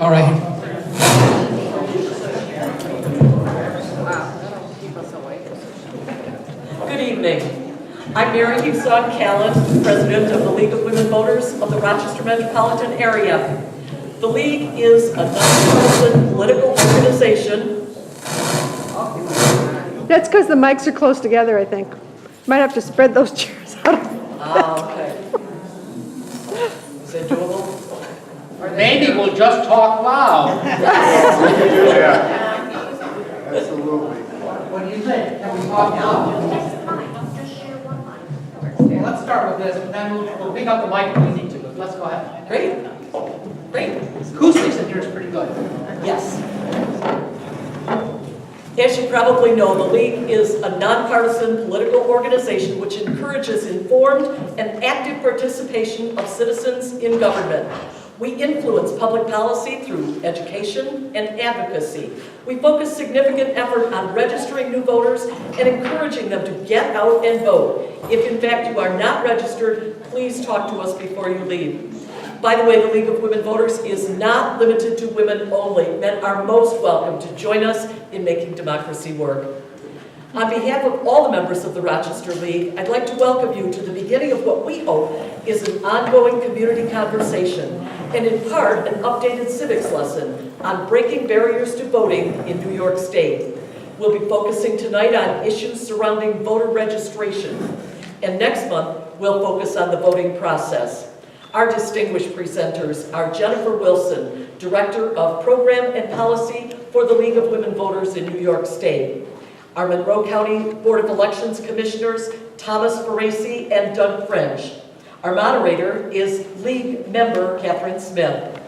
All right. Good evening. I'm Mary Hugson Callan, President of the League of Women Voters of the Rochester Metropolitan Area. The League is a nonpartisan political organization. That's because the mics are close together, I think. Might have to spread those chairs out. Okay. Is it doable? Maybe we'll just talk loud. What do you think? Can we talk now? Well, let's start with this, and then we'll pick up the mic if we need to. Let's go ahead. Great. Great. Acoustics in here is pretty good. Yes. As you probably know, the League is a nonpartisan political organization which encourages informed and active participation of citizens in government. We influence public policy through education and advocacy. We focus significant effort on registering new voters and encouraging them to get out and vote. If in fact you are not registered, please talk to us before you leave. By the way, the League of Women Voters is not limited to women only. Men are most welcome to join us in making democracy work. On behalf of all the members of the Rochester League, I'd like to welcome you to the beginning of what we hope is an ongoing community conversation, and in part, an updated civics lesson on breaking barriers to voting in New York State. We'll be focusing tonight on issues surrounding voter registration, and next month, we'll focus on the voting process. Our distinguished presenters are Jennifer Wilson, Director of Program and Policy for the League of Women Voters in New York State. Our Monroe County Board of Elections Commissioners, Thomas Ferraci and Doug French. Our moderator is League member Catherine Smith.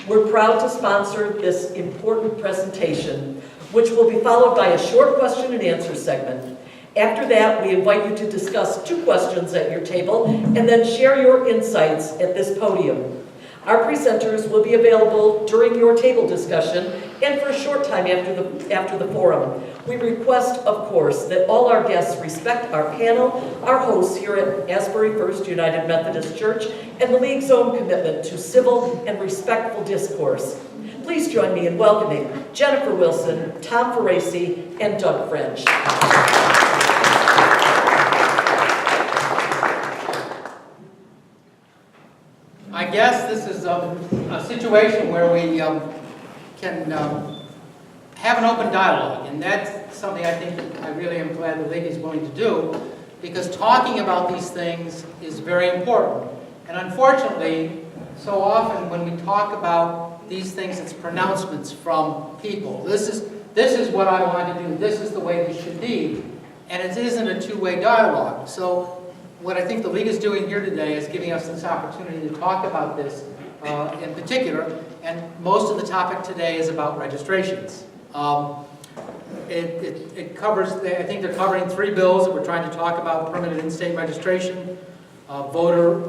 We're proud to sponsor this important presentation, which will be followed by a short question and answer segment. After that, we invite you to discuss 2 questions at your table and then share your insights at this podium. Our presenters will be available during your table discussion and for a short time after the forum. We request, of course, that all our guests respect our panel, our hosts here at Asbury First United Methodist Church, and the League's own commitment to civil and respectful discourse. Please join me in welcoming Jennifer Wilson, Tom Ferraci, and Doug French. I guess this is a situation where we can have an open dialogue, and that's something I think I really am glad the League is willing to do, because talking about these things is very important. And unfortunately, so often when we talk about these things, it's pronouncements from people. This is what I want to do, this is the way this should be, and it isn't a two-way dialogue. So what I think the League is doing here today is giving us this opportunity to talk about this in particular, and most of the topic today is about registrations. It covers, I think they're covering 3 bills that we're trying to talk about: permanent in-state registration, voter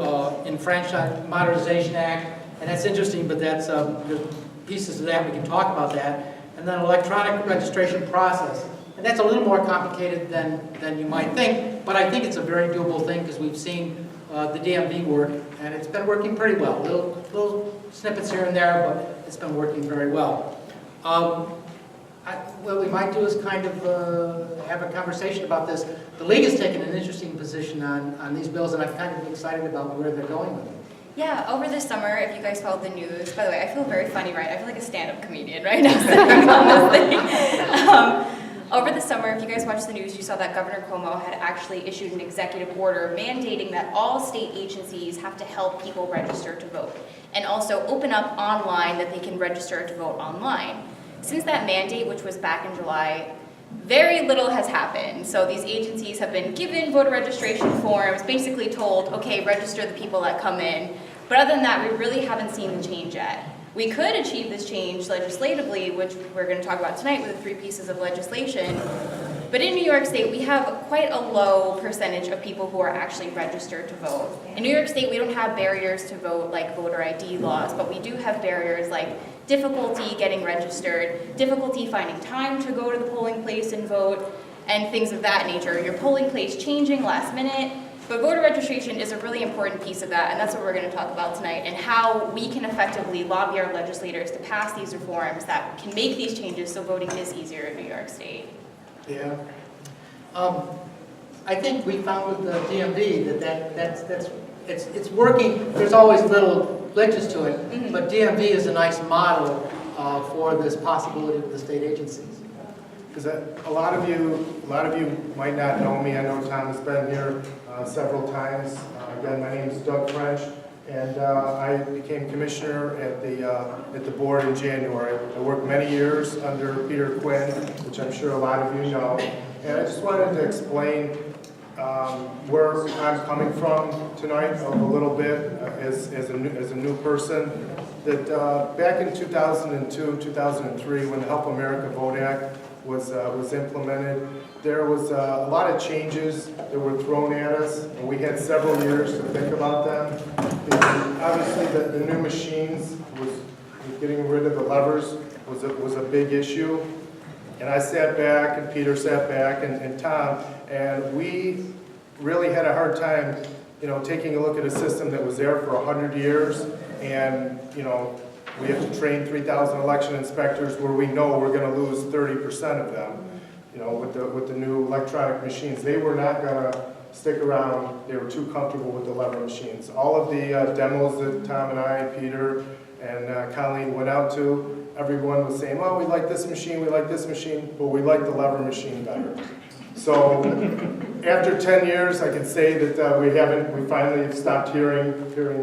enfranchisement modernization act, and that's interesting, but that's there's pieces of that, we can talk about that, and then electronic registration process. And that's a little more complicated than you might think, but I think it's a very doable thing because we've seen the DMV work, and it's been working pretty well. Little snippets here and there, but it's been working very well. What we might do is kind of have a conversation about this. The League has taken an interesting position on these bills, and I'm kind of excited about where they're going with them. Yeah, over the summer, if you guys followed the news, by the way, I feel very funny, right? I feel like a stand-up comedian right now sitting on this thing. Over the summer, if you guys watched the news, you saw that Governor Cuomo had actually issued an executive order mandating that all state agencies have to help people register to vote, and also open up online that they can register to vote online. Since that mandate, which was back in July, very little has happened. So these agencies have been given voter registration forms, basically told, okay, register the people that come in. But other than that, we really haven't seen the change yet. We could achieve this change legislatively, which we're going to talk about tonight with the 3 pieces of legislation. But in New York State, we have quite a low percentage of people who are actually registered to vote. In New York State, we don't have barriers to vote like voter ID laws, but we do have barriers like difficulty getting registered, difficulty finding time to go to the polling place and vote, and things of that nature. Your polling place changing last minute, But voter registration is a really important piece of that, and that's what we're going to talk about tonight, and how we can effectively lobby our legislators to pass these reforms that can make these changes so voting is easier in New York State. Yeah. I think we found with the DMV that's it's working. There's always little glitches to it, but DMV is a nice model for this possibility with the state agencies. Because a lot of you might not know me. I know Tom has been here several times. Again, my name is Doug French, and I became commissioner at the board in January. I worked many years under Peter Quinn, which I'm sure a lot of you know. And I just wanted to explain where I'm coming from tonight a little bit as a new person. That back in 2002, 2003, when the Help America Vote Act was implemented, there was a lot of changes that were thrown at us, and we had several years to think about them. And obviously, the new machines was getting rid of the levers was a big issue. And I sat back, and Peter sat back, and Tom, and we really had a hard time, taking a look at a system that was there for 100 years, and, we have to train 3,000 election inspectors where we know we're going to lose 30% of them, with the new electronic machines. They were not going to stick around. They were too comfortable with the lever machines. All of the demos that Tom and I, Peter, and Colleen went out to, everyone was saying, oh, we like this machine, but we like the lever machine better. So after 10 years, I can say that we finally have stopped hearing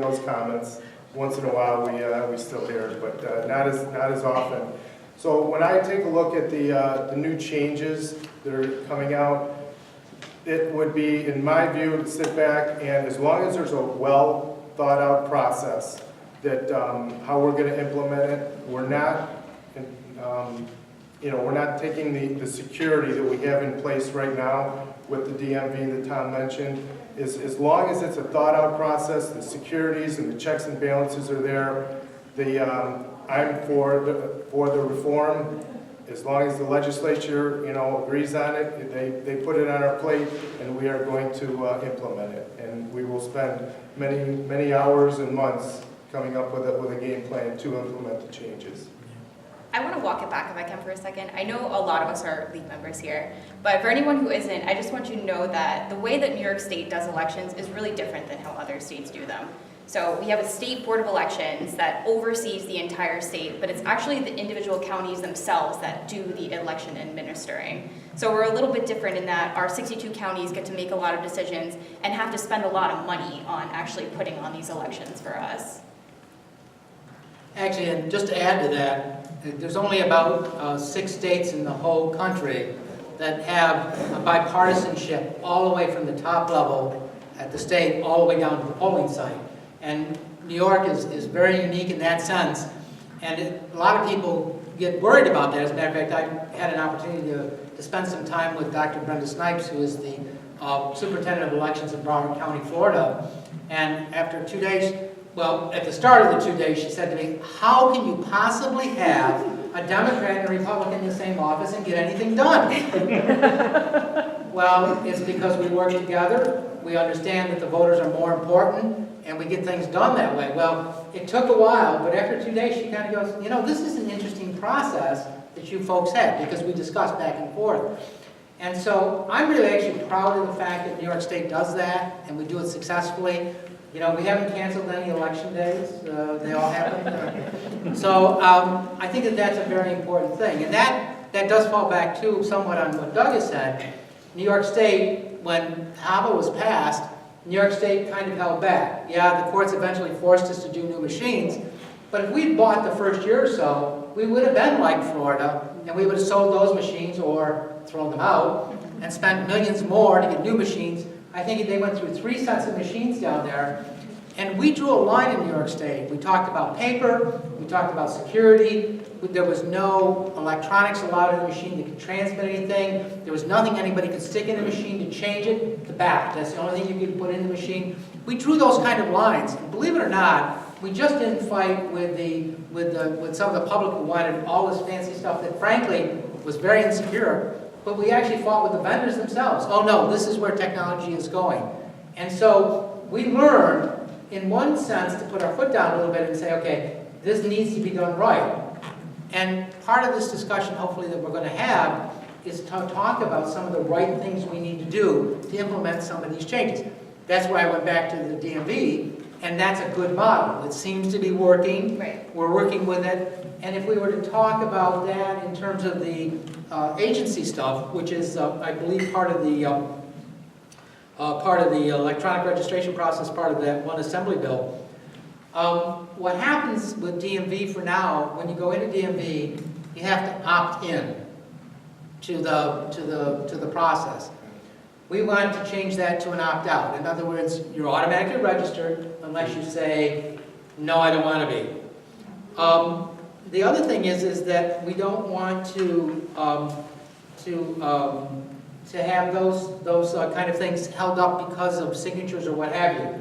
those comments. Once in a while, we still hear it, but not as often. So when I take a look at the new changes that are coming out, it would be, in my view, to sit back and, as long as there's a well thought out process, that how we're going to implement it, we're not taking the security that we have in place right now with the DMV that Tom mentioned. As long as it's a thought-out process, the securities and the checks and balances are there, I'm for the reform. As long as the legislature, agrees on it, they put it on our plate, and we are going to implement it. And we will spend many hours and months coming up with a game plan to implement the changes. I want to walk it back if I can for a second. I know a lot of us are LEAP members here, but for anyone who isn't, I just want you to know that the way that New York State does elections is really different than how other states do them. So we have a state board of elections that oversees the entire state, but it's actually the individual counties themselves that do the election administering. So we're a little bit different in that our 62 counties get to make a lot of decisions and have to spend a lot of money on actually putting on these elections for us. Actually, and just to add to that, there's only about 6 states in the whole country that have a bipartisanship all the way from the top level at the state all the way down to the polling site. And New York is very unique in that sense. And a lot of people get worried about that. As a matter of fact, I had an opportunity to spend some time with Dr. Brenda Snipes, who is the superintendent of elections in Broward County, Florida. And after 2 days, well, at the start of the 2 days, she said to me, how can you possibly have a Democrat and a Republican in the same office and get anything done? Well, it's because we work together, we understand that the voters are more important, and we get things done that way. Well, it took a while, but after 2 days, she kind of goes, this is an interesting process that you folks have, because we discussed back and forth. And so I'm really actually proud of the fact that New York State does that, and we do it successfully. We haven't canceled any election days. They all happen. So I think that that's a very important thing. And that does fall back, too, somewhat on what Doug has said. New York State, when HAVA was passed, New York State kind of held back. Yeah, the courts eventually forced us to do new machines. But if we'd bought the first year or so, we would have been like Florida, and we would have sold those machines or thrown them out and spent millions more to get new machines. I think they went through 3 sets of machines down there, and we drew a line in New York State. We talked about paper, we talked about security, there was no electronics allowed in the machine that could transmit anything, there was nothing anybody could stick in the machine to change it to back. That's the only thing you could put in the machine. We drew those kind of lines, and believe it or not, we just didn't fight with some of the public who wanted all this fancy stuff that frankly was very insecure. But we actually fought with the vendors themselves. Oh no, this is where technology is going. And so we learned, in one sense, to put our foot down a little bit and say, okay, this needs to be done right. And part of this discussion, hopefully, that we're going to have is to talk about some of the right things we need to do to implement some of these changes. That's why I went back to the DMV, and that's a good model. It seems to be working. Right. We're working with it. And if we were to talk about that in terms of the agency stuff, which is, I believe, part of the electronic registration process, part of that one assembly bill. What happens with DMV for now, when you go into DMV, you have to opt in to the process. We want to change that to an opt-out. In other words, you're automatically registered unless you say, no, I don't want to be. The other thing is that we don't want to have those kind of things held up because of signatures or what have you.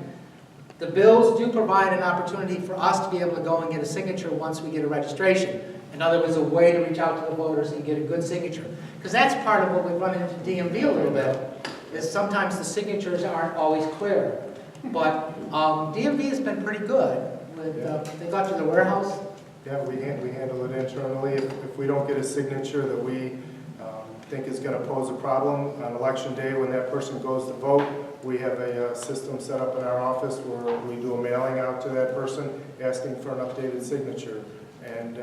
The bills do provide an opportunity for us to be able to go and get a signature once we get a registration. In other words, a way to reach out to the voters and get a good signature. Because that's part of what we run into DMV a little bit, is sometimes the signatures aren't always clear. But DMV has been pretty good. They got to the warehouse. Yeah, we handle it internally. If we don't get a signature that we think is going to pose a problem on election day when that person goes to vote, we have a system set up in our office where we do a mailing out to that person asking for an updated signature. And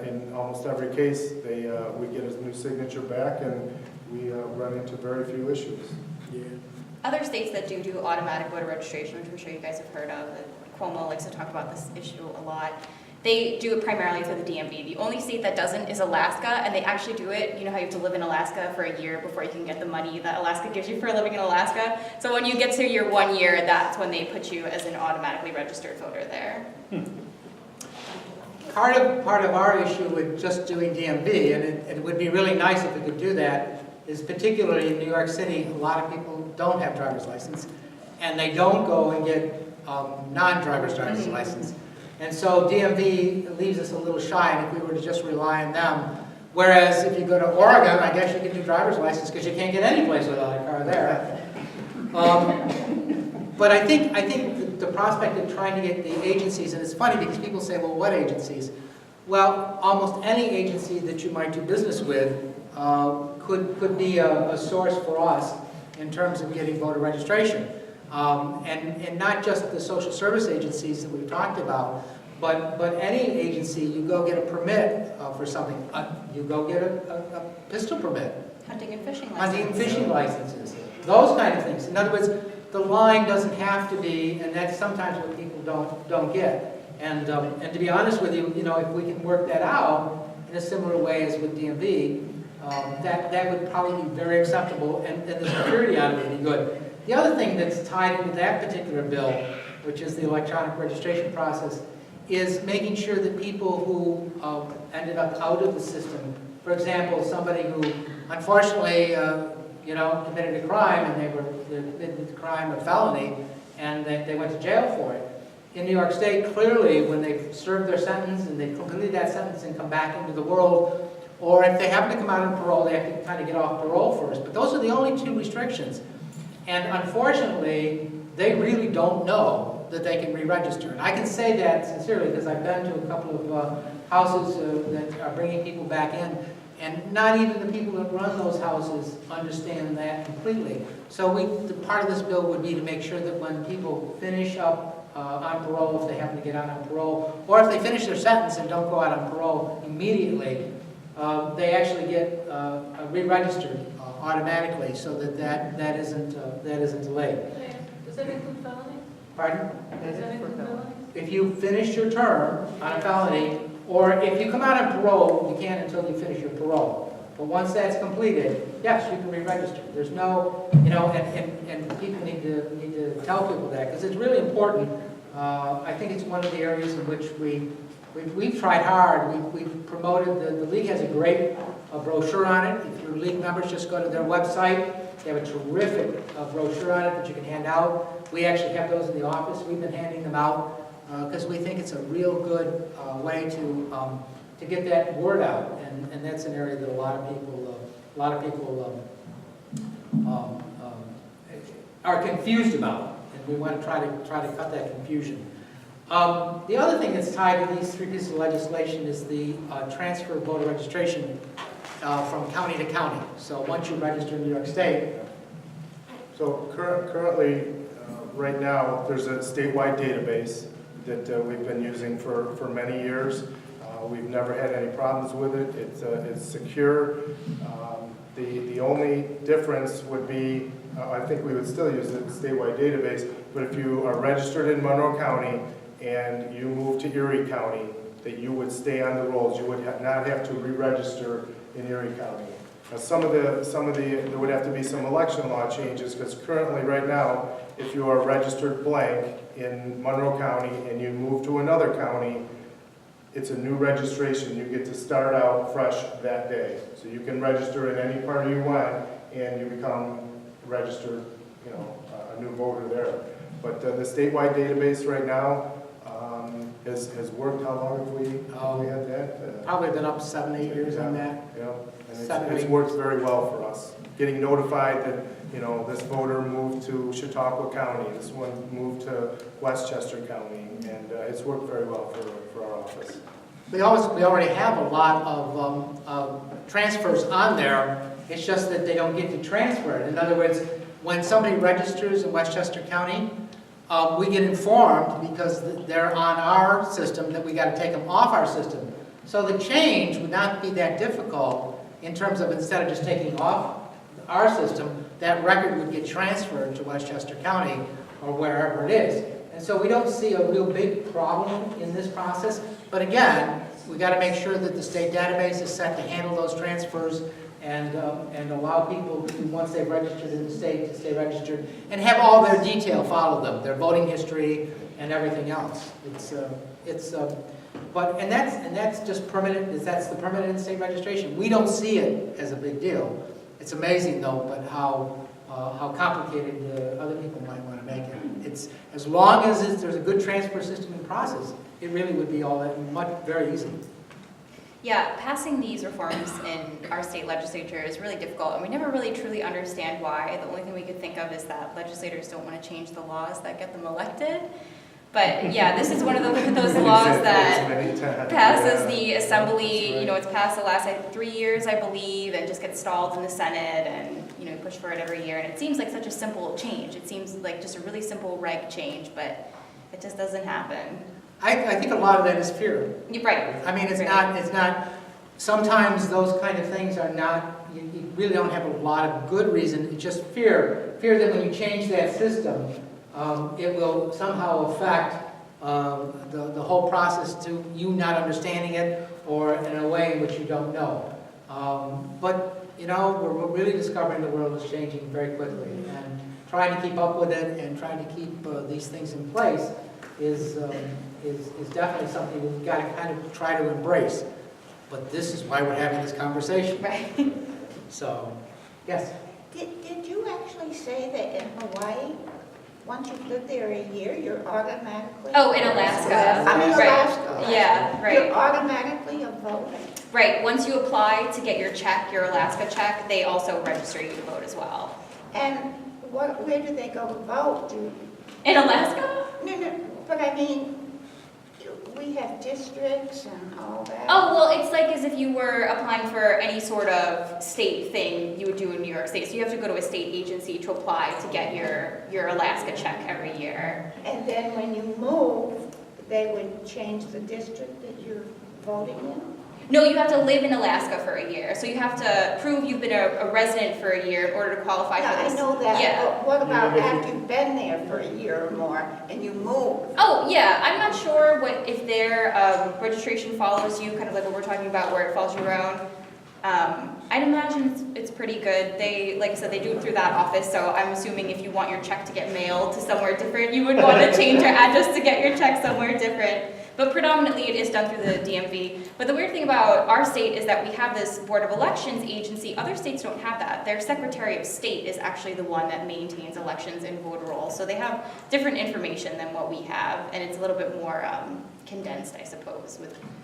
in almost every case, we get a new signature back, and we run into very few issues. Yeah. Other states that do automatic voter registration, which I'm sure you guys have heard of, Cuomo likes to talk about this issue a lot. They do it primarily through the DMV. The only state that doesn't is Alaska, and they actually do it, you know how you have to live in Alaska for a year before you can get the money that Alaska gives you for living in Alaska? So when you get to your 1 year, that's when they put you as an automatically registered voter there. Part of our issue with just doing DMV, and it would be really nice if we could do that, is particularly in New York City, a lot of people don't have driver's license, and they don't go and get non-driver's license. And so DMV leaves us a little shy, and if we were to just rely on them, whereas if you go to Oregon, I guess you can do driver's license because you can't get any place without a car there. But I think the prospect of trying to get the agencies, and it's funny because people say, well, what agencies? Well, almost any agency that you might do business with could be a source for us in terms of getting voter registration. And not just the social service agencies that we've talked about, but any agency, you go get a permit for something. You go get a pistol permit. Hunting and fishing licenses. Hunting and fishing licenses. Those kind of things. In other words, the line doesn't have to be, and that's sometimes what people don't get. And to be honest with you, if we can work that out in a similar way as with DMV, that would probably be very acceptable, and the security out of it would be good. The other thing that's tied into that particular bill, which is the electronic registration process, is making sure that people who ended up out of the system, for example, somebody who unfortunately committed a crime, and they did the crime a felony, and they went to jail for it. In New York State, clearly, when they've served their sentence and they've completed that sentence and come back into the world, or if they happen to come out on parole, they have to kind of get off parole first. But those are the only two restrictions. And unfortunately, they really don't know that they can re-register. And I can say that sincerely because I've been to a couple of houses that are bringing people back in, and not even the people that run those houses understand that completely. So part of this bill would be to make sure that when people finish up on parole, if they happen to get out on parole, or if they finish their sentence and don't go out on parole immediately, they actually get re-registered automatically, so that isn't delayed. Does that include felonies? Pardon? Does that include felonies? If you finish your term on a felony, or if you come out on parole, you can't until you finish your parole. But once that's completed, yes, you can re-register. There's no, and people need to tell people that because it's really important. I think it's one of the areas in which we've tried hard. We've promoted, the league has a great brochure on it. If your league members just go to their website, they have a terrific brochure on it that you can hand out. We actually have those in the office. We've been handing them out because we think it's a real good way to get that word out, and that's an area that a lot of people are confused about. and we want to try to cut that confusion. The other thing that's tied to these three pieces of legislation is the transfer of voter registration from county to county. So once you register in New York State, So currently, right now, there's a statewide database that we've been using for many years. We've never had any problems with it. It's secure. The only difference would be, I think we would still use the statewide database, but if you are registered in Monroe County and you move to Erie County, that you would stay on the rolls. You would not have to re-register in Erie County. Now, there would have to be some election law changes, because currently, right now, if you are registered blank in Monroe County and you move to another county, it's a new registration. You get to start out fresh that day. So you can register in any party you want, and you become registered, a new voter there. But the statewide database right now has worked. How long have we had that? probably been up 7-8 years on that. Yeah, and 7 or it's 8 worked very well for us. Getting notified that, this voter moved to Chautauqua County, this one moved to Westchester County, and it's worked very well for our office. We already have a lot of transfers on there. It's just that they don't get to transfer it. In other words, when somebody registers in Westchester County, we get informed because they're on our system that we got to take them off our system. So the change would not be that difficult in terms of, instead of just taking off our system, that record would get transferred to Westchester County or wherever it is. And so we don't see a real big problem in this process. But again, we got to make sure that the state database is set to handle those transfers and allow people to, once they've registered in the state, to stay registered and have all their detail follow them, their voting history and everything else. And that's just permanent. That's the permanent state registration. We don't see it as a big deal. It's amazing though, but how complicated other people might want to make it. It's as long as there's a good transfer system in process, it really would be all that very easy. Yeah, passing these reforms in our state legislature is really difficult, and we never really truly understand why. The only thing we could think of is that legislators don't want to change the laws that get them elected. But yeah, this is one of those laws that passes the assembly, it's passed the last 3 years, I believe, and just gets stalled in the Senate, and push for it every year. And it seems like such a simple change. It seems like just a really simple reg change, but it just doesn't happen. I think a lot of that is fear. You're right. I mean, it's not, sometimes those kind of things are not, you really don't have a lot of good reason. It's just fear. Fear that when you change that system, it will somehow affect the whole process to you not understanding it or in a way in which you don't know. But, we're really discovering the world is changing very quickly, and trying to keep up with it and trying to keep these things in place is definitely something we've got to kind of try to embrace. But this is why we're having this conversation. Right. So, yes? Did you actually say that in Hawaii, once you've lived there a year, you're automatically... Oh, in Alaska. I mean, Right. Alaska. Yeah, right. You're automatically a voter. Right, once you apply to get your check, your Alaska check, they also register you to vote as well. And where do they go to vote? In Alaska? No, but I mean, we have districts and all that. Oh, well, it's like as if you were applying for any sort of state thing you would do in New York State. So you have to go to a state agency to apply to get your Alaska check every year. And then when you move, they would change the district that you're voting in? No, you have to live in Alaska for a year. So you have to prove you've been a resident for a year in order to qualify Yeah, for this. I know that, Yeah. but what about after you've been there for a year or more and you move? Oh, yeah, I'm not sure if their registration follows you, kind of like what we're talking about, where it follows you around. I'd imagine it's pretty good. They, like I said, they do it through that office, so I'm assuming if you want your check to get mailed to somewhere different, you would want to change your address to get your check somewhere different. But predominantly it is done through the DMV. But the weird thing about our state is that we have this Board of Elections agency. Other states don't have that. Their Secretary of State is actually the one that maintains elections and voter rolls. So they have different information than what we have, and it's a little bit more condensed, I suppose.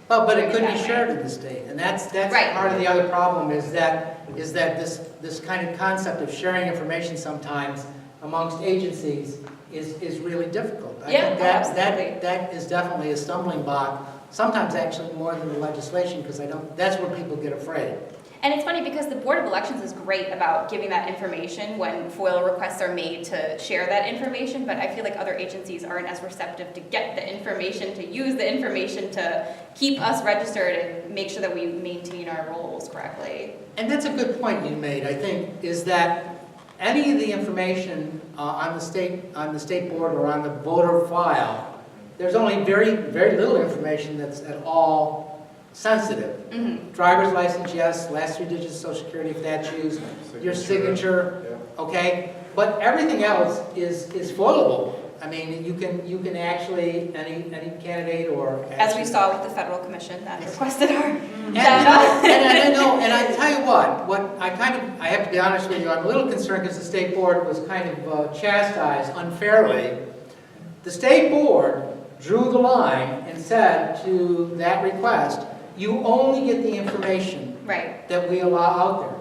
But it could be shared in the state, and that's Right. part of the other problem is that this kind of concept of sharing information sometimes amongst agencies is really difficult. I Yeah, think that absolutely. that is definitely a stumbling block, sometimes actually more than the legislation, because that's where people get afraid. And it's funny because the Board of Elections is great about giving that information when FOIL requests are made to share that information, but I feel like other agencies aren't as receptive to get the information, to use the information to keep us registered and make sure that we maintain our roles correctly. And that's a good point you made, I think, is that any of the information on the state board or on the voter file, there's only very, very little information that's at all sensitive. Mm-hmm. Driver's license, yes, last 3 digits of social security if that's used, your signature, Yeah. okay? But everything else is foilable. I mean, you can actually, any candidate or... As we saw with the Federal Commission that requested our And data. I know, and I tell you what I have to be honest with you, I'm a little concerned because the state board was kind of chastised unfairly. The state board drew the line and said to that request, you only get the information Right. that we allow out there.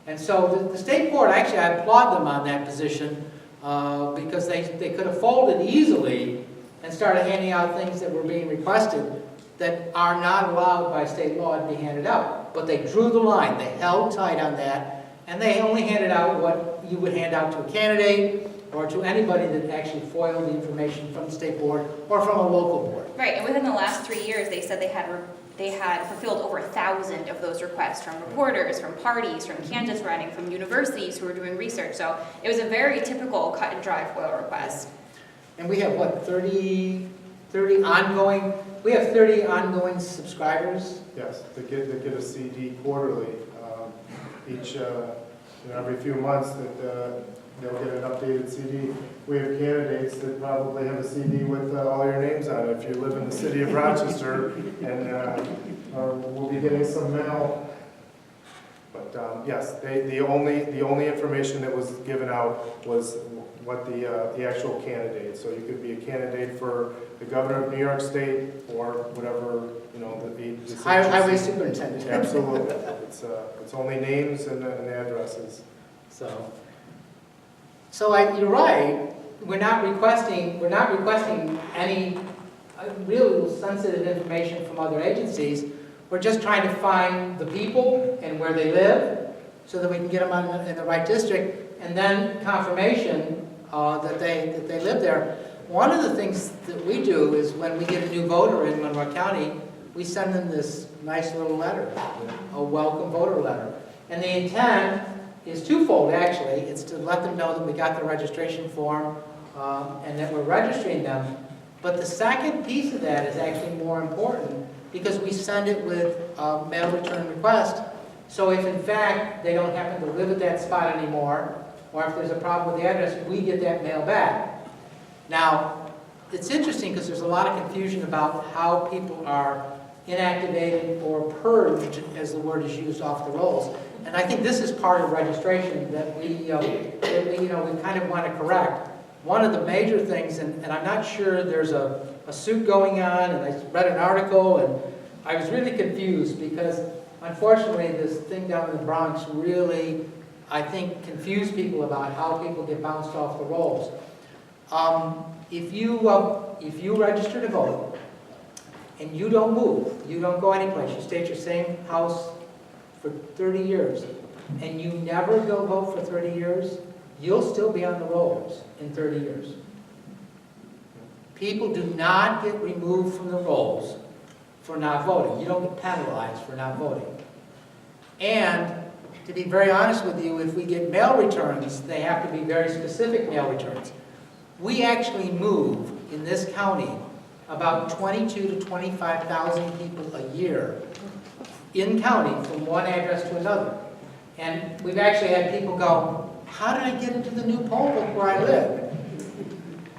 And so the state board, actually, I applaud them on that position because they could have folded easily and started handing out things that were being requested that are not allowed by state law to be handed out. But they drew the line, they held tight on that, and they only handed out what you would hand out to a candidate or to anybody that actually foiled the information from the state board or from a local board. Right, and within the last 3 years, they said they had fulfilled over 1,000 of those requests from reporters, from parties, from candidates running, from universities who were doing research. So it was a very typical cut and dry FOIL request. And we have, what, 30 ongoing, we have 30 ongoing subscribers? Yes, they get a CD quarterly, every few months that they'll get an updated CD. We have candidates that probably have a CD with all your names on it. If you live in the city of Rochester, and we'll be getting some mail. But yes, the only information that was given out was what the actual candidate. So you could be a candidate for the governor of New York State or whatever, the Highway superintendent. Absolutely. It's only names and the addresses. So you're right, we're not requesting any real sensitive information from other agencies. We're just trying to find the people and where they live so that we can get them in the right district, and then confirmation that they live there. One of the things that we do is when we get a new voter in Monroe County, we send them this nice little letter, a welcome voter letter. And the intent is twofold, actually. It's to let them know that we got the registration form and that we're registering them. But the second piece of that is actually more important because we send it with a mail return request. So if in fact they don't happen to live at that spot anymore, or if there's a problem with the address, we get that mail back. Now, it's interesting because there's a lot of confusion about how people are inactivated or purged, as the word is used, off the rolls. And I think this is part of registration that we kind of want to correct. One of the major things, and I'm not sure there's a suit going on, and I read an article, and I was really confused because, unfortunately, this thing down in the Bronx really, I think, confused people about how people get bounced off the rolls. If you register to vote, and you don't move, you don't go anyplace, you stay at your same house for 30 years, and you never go vote for 30 years, you'll still be on the rolls in 30 years. People do not get removed from the rolls for not voting. You don't get penalized for not voting. And to be very honest with you, if we get mail returns, they have to be very specific mail returns. We actually move in this county about 22 to 25,000 people a year in county from one address to another. And we've actually had people go, how did I get into the new poll book where I live?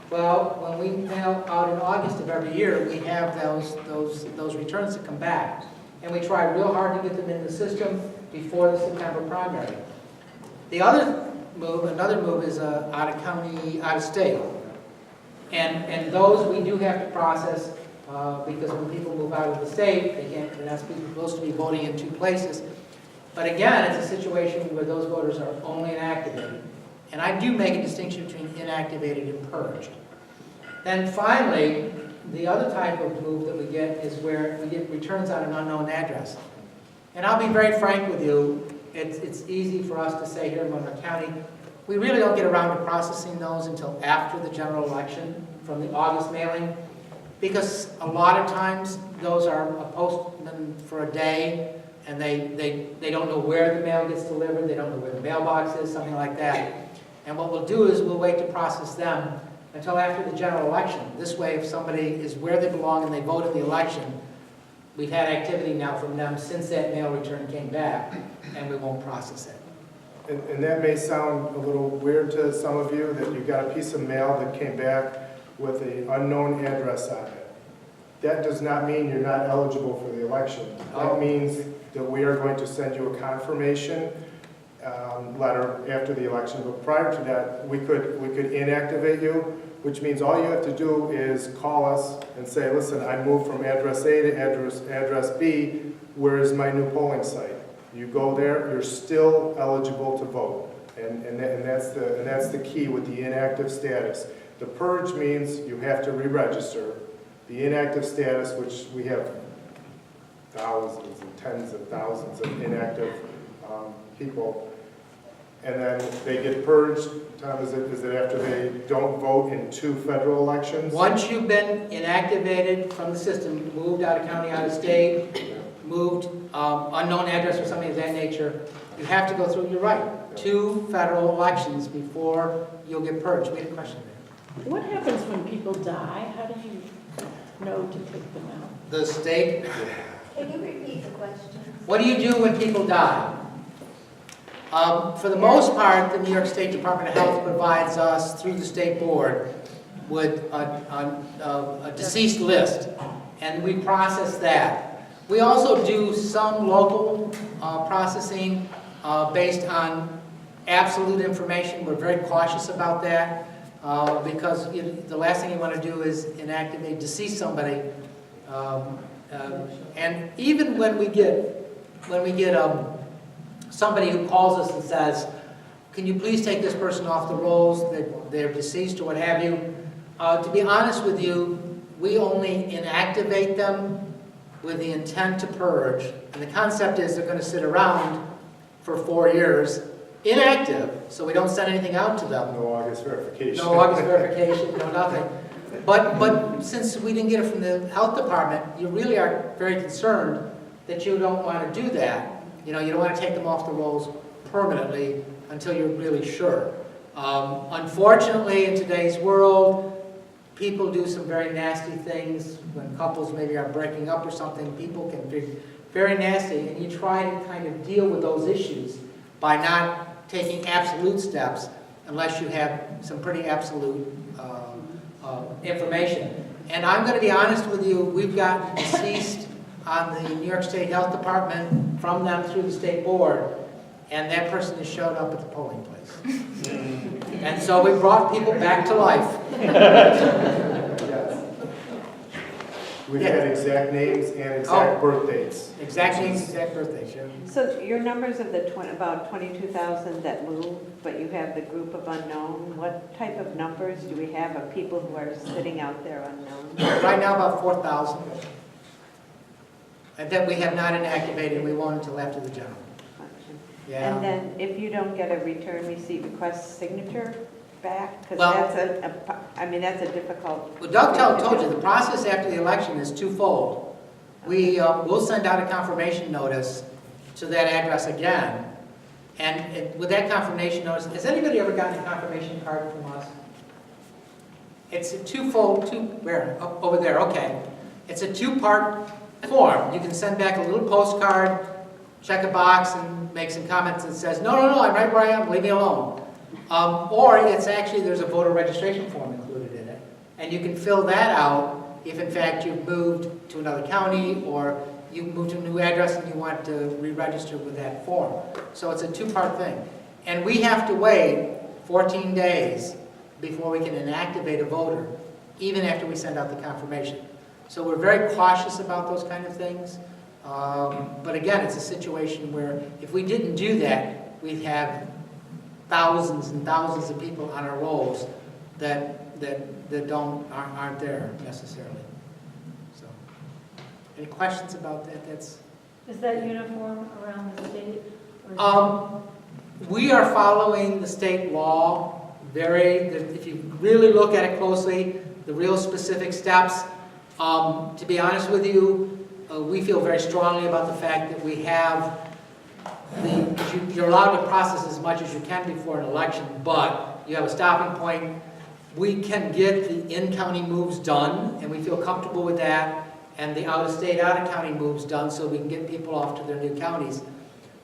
Well, when we mail out in August of every year, we have those returns that come back. And we try real hard to get them in the system before the September primary. Another move is out of county, out of state. And those we do have to process because when people move out of the state, they're not supposed to be voting in two places. But again, it's a situation where those voters are only inactivated. And I do make a distinction between inactivated and purged. Then finally, the other type of move that we get is where we get returns on an unknown address. And I'll be very frank with you, it's easy for us to say here in Monroe County, we really don't get around to processing those until after the general election from the August mailing, because a lot of times those are a postman for a day, and they don't know where the mail gets delivered, they don't know where the mailbox is, something like that. And what we'll do is we'll wait to process them until after the general election. This way, if somebody is where they belong and they vote in the election, we've had activity now from them since that mail return came back, and we won't process it. And that may sound a little weird to some of you, that you got a piece of mail that came back with an unknown address on it. That does not mean you're not eligible for the election. That means that we are going to send you a confirmation letter after the election. But prior to that, we could inactivate you, which means all you have to do is call us and say, listen, I moved from address A to address B. Where is my new polling site? You go there, you're still eligible to vote. And that's the key with the inactive status. The purge means you have to re-register. The inactive status, which we have thousands and tens of thousands of inactive people, and then they get purged. Tom, is it after they don't vote in 2 federal elections? Once you've been inactivated from the system, moved out of county, out of state, moved, unknown address or something of that nature, you have to go through, you're right, 2 federal elections before you'll get purged. We had a question there. What happens when people die? How do you know to take them out? The state, Can you repeat the question? what do you do when people die? For the most part, the New York State Department of Health provides us, through the state board, with a deceased list, and we process that. We also do some local processing based on absolute information. We're very cautious about that because the last thing you want to do is inactivate, decease somebody. And even when we get somebody who calls us and says, can you please take this person off the rolls, they're deceased or what have you, to be honest with you, we only inactivate them with the intent to purge. And the concept is they're going to sit around for 4 years, inactive, so we don't send anything out to them. No August verification. No August verification, no nothing. But since we didn't get it from the health department, you really are very concerned that you don't want to do that. You know, you don't want to take them off the rolls permanently until you're really sure. Unfortunately, in today's world, people do some very nasty things. When couples maybe are breaking up or something, people can be very nasty, and you try to kind of deal with those issues by not taking absolute steps unless you have some pretty absolute information. And I'm going to be honest with you, we've gotten deceased on the New York State Health Department from them through the state board, and that person has showed up at the polling place. And so we brought people back to life. Yes. We've had exact names and exact birth dates. Exact names, exact birthdays, yeah. So your numbers of the about 22,000 that moved, but you have the group of unknown, what type of numbers do we have of people who are sitting out there unknown? Right now, about 4,000. And that we have not inactivated, and we won't until after the general. election? Yeah. And then if you don't get a return receipt request signature back, because Well- that's a difficult. Well, Doug told you, the process after the election is twofold. We will send out a confirmation notice to that address again. And with that confirmation notice, has anybody ever gotten a confirmation card from us? It's a twofold, where? Oh, over there, okay. It's a 2-part form. You can send back a little postcard, check a box, and make some comments that says, no, I'm right where I am, leave me alone. Or it's actually, there's a voter registration form included in it. And you can fill that out if in fact you've moved to another county or you moved to a new address and you want to re-register with that form. So it's a 2-part thing. And we have to wait 14 days before we can inactivate a voter, even after we send out the confirmation. So we're very cautious about those kind of things. But again, it's a situation where if we didn't do that, we'd have thousands and thousands of people on our rolls that aren't there necessarily. So, any questions about that? Is that uniform around the state? Or We are following the state law if you really look at it closely, the real specific steps. To be honest with you, we feel very strongly about the fact that we have you're allowed to process as much as you can before an election, but you have a stopping point. We can get the in-county moves done, and we feel comfortable with that, and the out-of-state, out-of-county moves done so we can get people off to their new counties.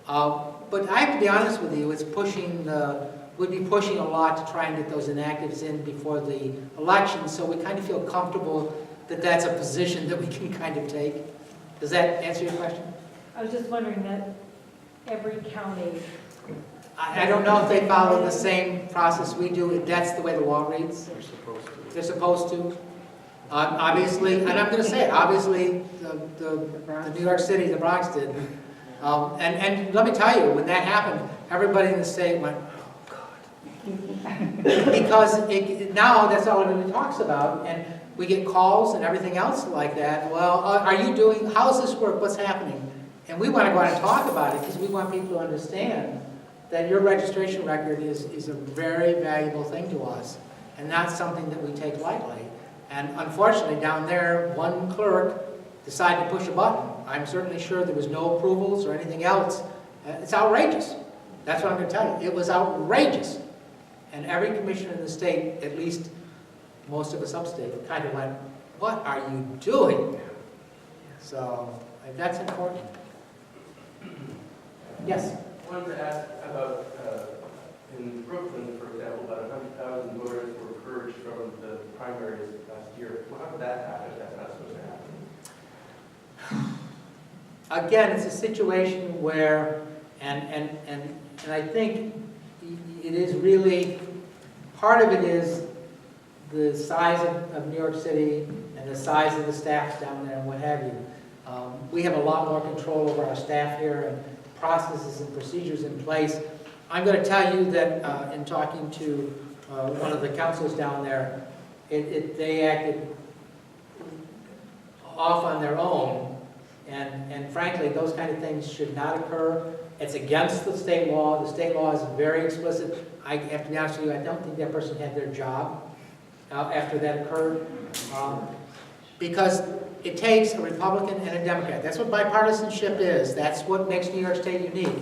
But I have to be honest with you, we'd be pushing a lot to try and get those inactives in before the election, so we kind of feel comfortable that that's a position that we can kind of take. Does that answer your question? I was just wondering that every county, I don't know if they follow the same process we do. That's the way the law reads. They're supposed to. They're supposed to. Obviously, and I'm going to say it, obviously, the New York City, the Bronx did. And let me tell you, when that happened, everybody in the state went, oh, God. Because now that's all everybody talks about, and we get calls and everything else like that. Well, how's this work? What's happening? And we want to go out and talk about it because we want people to understand that your registration record is a very valuable thing to us and not something that we take lightly. And unfortunately, down there, one clerk decided to push a button. I'm certainly sure there was no approvals or anything else. It's outrageous. That's what I'm going to tell you. It was outrageous. And every commissioner in the state, at least most of us upstate, kind of went, what are you doing? So that's important. Yes? I wanted to ask about, in Brooklyn, for example, about 100,000 voters were purged from the primaries last year. Well, how did that happen? That's not supposed to happen. Again, it's a situation where, and I think it is really, part of it is the size of New York City and the size of the staffs down there and what have you. We have a lot more control over our staff here and processes and procedures in place. I'm going to tell you that in talking to one of the councils down there, they acted off on their own, and frankly, those kind of things should not occur. It's against the state law. The state law is very explicit. I have to be honest with you, I don't think that person had their job after that occurred, because it takes a Republican and a Democrat. That's what bipartisanship is. That's what makes New York State unique.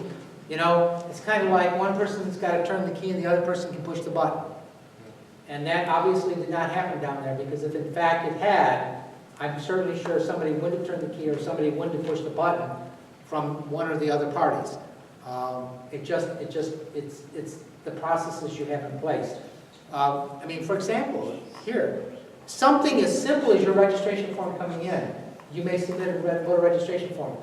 You know, it's kind of like one person's got to turn the key and the other person can push the button. And that obviously did not happen down there, because if in fact it had, I'm certainly sure somebody would have turned the key or somebody would have pushed the button from one or the other parties. It's the processes you have in place. I mean, for example, here, something as simple as your registration form coming in, you may submit a voter registration form.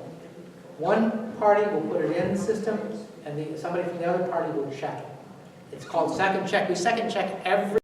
One party will put it in the system, and somebody from the other party will check it. It's called second check. We second check every